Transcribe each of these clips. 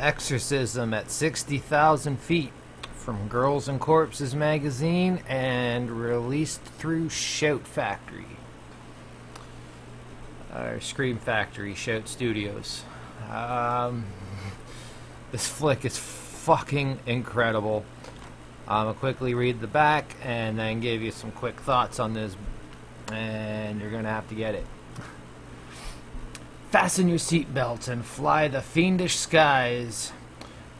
Exorcism at 60,000 feet from Girls and Corpses magazine and released through Shout Factory. Scream Factory, Shout Studios. This flick is fucking incredible. I'll quickly read the back and then give you some quick thoughts on this, and you're gonna have to get it. Fasten your seatbelts and fly the fiendish skies.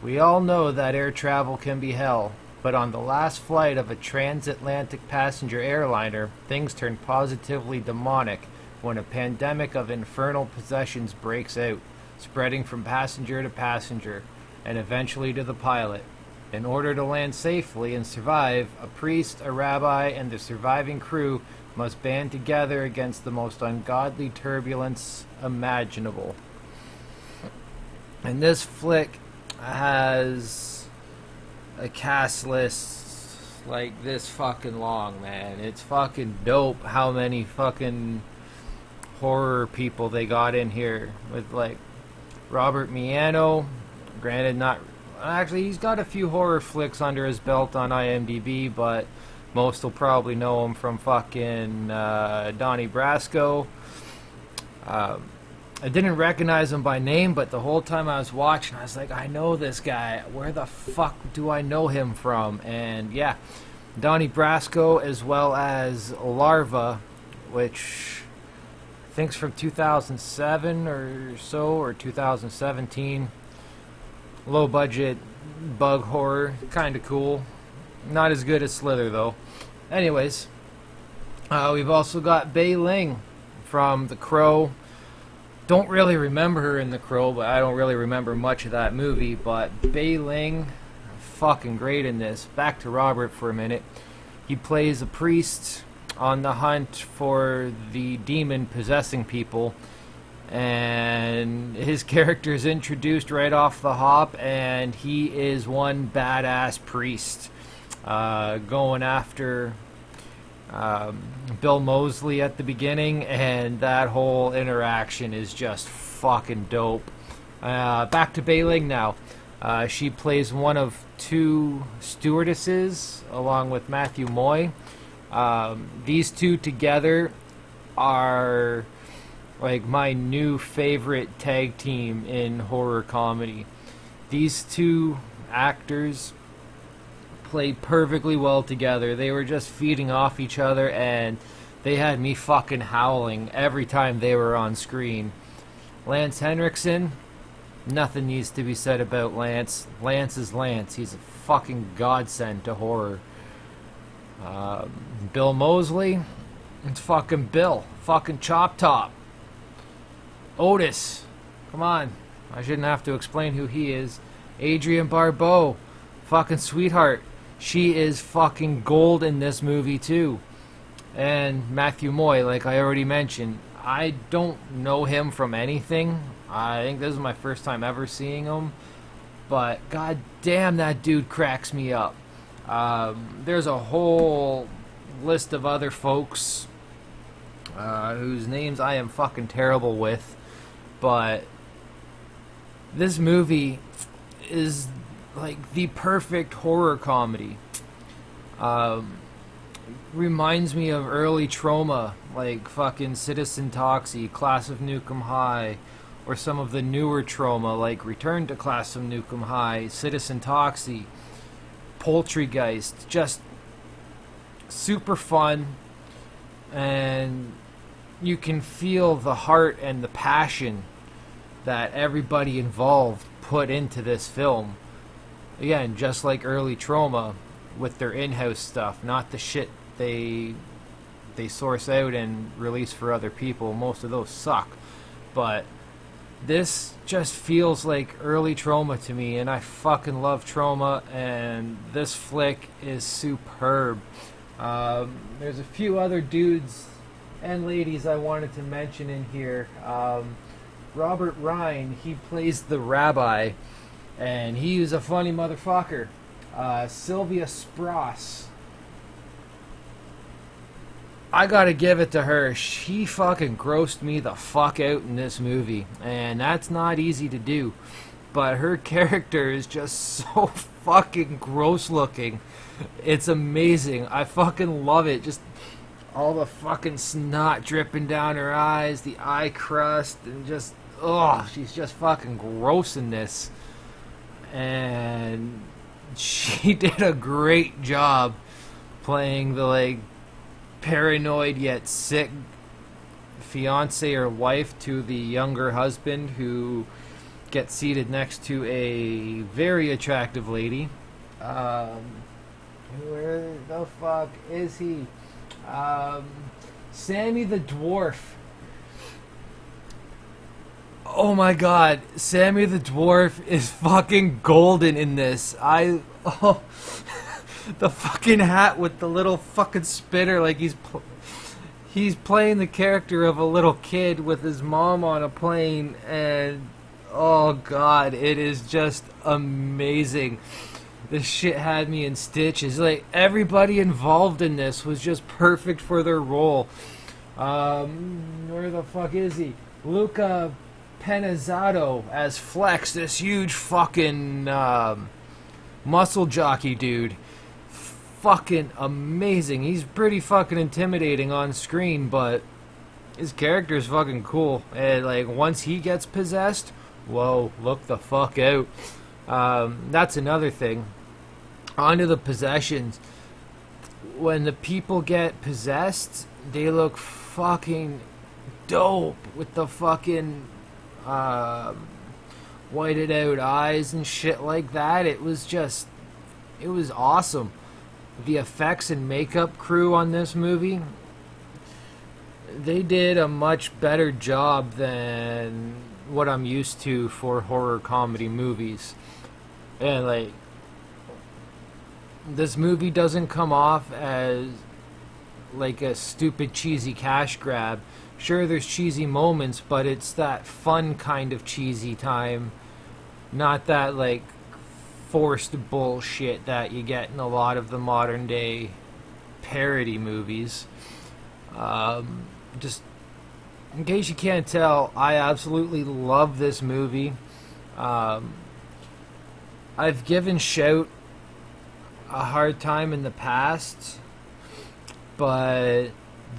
We all know that air travel can be hell, but on the last flight of a transatlantic passenger airliner, things turn positively demonic when a pandemic of infernal possessions breaks out, spreading from passenger to passenger, and eventually to the pilot. In order to land safely and survive, a priest, a rabbi, and the surviving crew must band together against the most ungodly turbulence imaginable. And this flick has a cast list like this fucking long, man. It's fucking dope how many fucking horror people they got in here. With like Robert Miano, granted not... Actually, he's got a few horror flicks under his belt on IMDb, but most will probably know him from fucking Donnie Brasco. I didn't recognize him by name, but the whole time I was watching, I was like, I know this guy. Where the fuck do I know him from? And yeah, Donnie Brasco, as well as Larva, which I think's from 2007 or so, or 2017. Low budget bug horror, kind of cool. Not as good as Slither though. Anyways, we've also got Ling from The Crow. Don't really remember her in The Crow, but I don't really remember much of that movie. But Ling, fucking great in this. Back to Robert for a minute. He plays a priest on the hunt for the demon possessing people. And his character is introduced right off the hop, and he is one badass priest going after Bill Moseley at the beginning, and that whole interaction is just fucking dope. Back to Ling now. She plays one of two stewardesses along with Matthew Moy. These two together are like my new favorite tag team in horror comedy. These two actors play perfectly well together. They were just feeding off each other, and they had me fucking howling every time they were on screen. Lance Henriksen, nothing needs to be said about Lance. Lance is Lance. He's a fucking godsend to horror. Bill Moseley, it's fucking Bill. Fucking Chop Top. Otis, come on, I shouldn't have to explain who he is. Adrienne Barbeau, fucking sweetheart. She is fucking gold in this movie too. And Matthew Moy, like I already mentioned, I don't know him from anything. I think this is my first time ever seeing him, but god damn, that dude cracks me up. There's a whole list of other folks whose names I am fucking terrible with. But this movie is like the perfect horror comedy. Reminds me of early Trauma, like fucking Citizen Toxie, Class of Nukem High, or some of the newer Trauma, like Return to Class of Nukem High, Citizen Toxie, Poultrygeist. Just super fun, and you can feel the heart and the passion that everybody involved put into this film. Again, just like early Trauma with their in-house stuff, not the shit they source out and release for other people. Most of those suck. But this just feels like early Trauma to me, and I fucking love Trauma, and this flick is superb. There's a few other dudes and ladies I wanted to mention in here. Robert Ryan, he plays the rabbi, and he's a funny motherfucker. Sylvia Spross, I gotta give it to her. She fucking grossed me the fuck out in this movie, and that's not easy to do. but her character is just so fucking gross looking. It's amazing. I fucking love it. Just all the fucking snot dripping down her eyes, the eye crust, and just, she's just fucking gross in this. And she did a great job playing the, like, paranoid yet sick fiance or wife to the younger husband who gets seated next to a very attractive lady. Where the fuck is he? Sammy the Dwarf. Oh my god, Sammy the Dwarf is fucking golden in this. The fucking hat with the little fucking spitter, like he's playing the character of a little kid with his mom on a plane, and oh god, it is just amazing. This shit had me in stitches. Like, everybody involved in this was just perfect for their role. Where the fuck is he? Luca Penizzato as Flex, this huge fucking muscle jockey dude. Fucking amazing. He's pretty fucking intimidating on screen, but his character is fucking cool. And like, once he gets possessed, whoa, look the fuck out. That's another thing. Onto the possessions. When the people get possessed, they look fucking dope with the fucking whited out eyes and shit like that. It was awesome. The effects and makeup crew on this movie, they did a much better job than what I'm used to for horror comedy movies. And like, this movie doesn't come off as like a stupid cheesy cash grab. Sure, there's cheesy moments, but it's that fun kind of cheesy time, not that like forced bullshit that you get in a lot of the modern day parody movies. Just in case you can't tell, I absolutely love this movie. I've given Shout a hard time in the past, but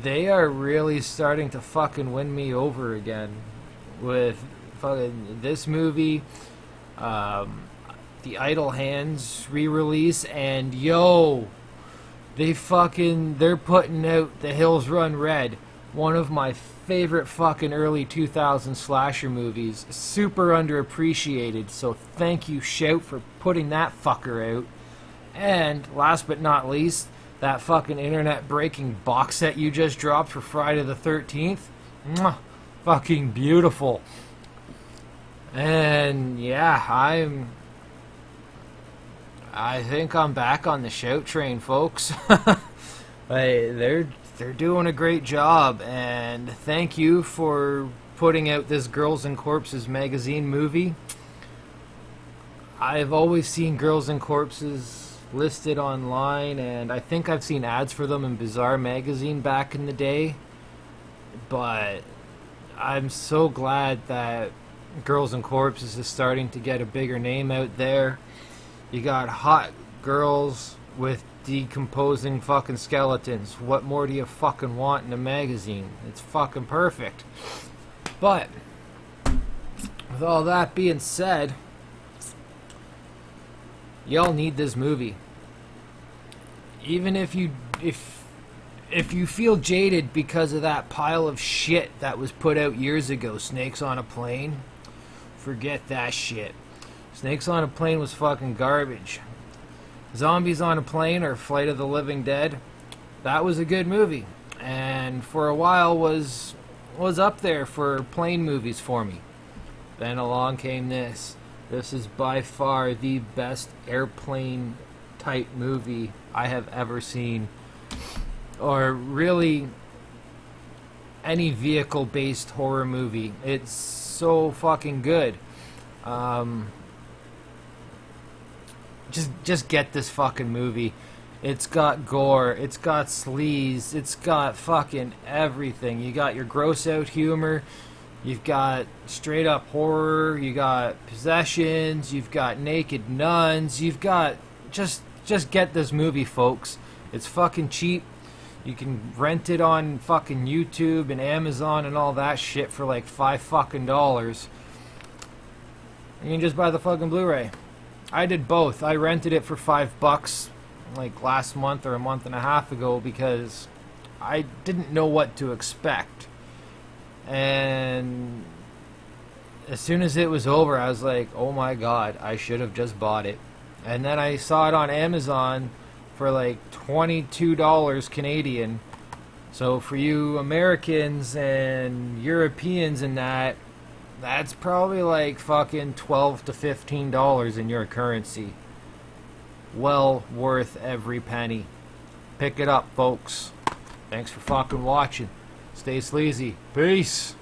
they are really starting to fucking win me over again with fucking this movie, the Idle Hands re-release, and they're putting out The Hills Run Red, one of my favorite fucking early 2000s slasher movies, super underappreciated, so thank you, Shout, for putting that fucker out. And last but not least, that fucking internet breaking box set you just dropped for Friday the 13th. Mwah, fucking beautiful. And yeah, I think I'm back on the Shout train, folks. They're doing a great job, and thank you for putting out this Girls and Corpses magazine movie. I've always seen Girls and Corpses listed online, and I think I've seen ads for them in Bizarre magazine back in the day, but I'm so glad that Girls and Corpses is starting to get a bigger name out there. You got hot girls with decomposing fucking skeletons. What more do you fucking want in a magazine? It's fucking perfect. But with all that being said, y'all need this movie. Even if you feel jaded because of that pile of shit that was put out years ago, Snakes on a Plane, forget that shit. Snakes on a Plane was fucking garbage. Zombies on a Plane or Flight of the Living Dead, that was a good movie, and for a while was up there for plane movies for me. Then along came this. This is by far the best airplane type movie I have ever seen, or really any vehicle based horror movie. It's so fucking good. Just get this fucking movie. It's got gore, it's got sleaze, it's got fucking everything. You got your gross out humor, You've got straight up horror, you got possessions, you've got naked nuns, you've got just get this movie, folks. It's fucking cheap. You can rent it on fucking YouTube and Amazon and all that shit for like $5 fucking. You can just buy the fucking Blu-ray. I did both. I rented it for $5 like last month or a month and a half ago because I didn't know what to expect. And as soon as it was over, I was like, oh my god, I should have just bought it. And then I saw it on Amazon for like $22 Canadian. So for you Americans and Europeans and that's probably like fucking $12 to $15 in your currency. Well worth every penny. Pick it up, folks. Thanks for fucking watching. Stay sleazy. Peace.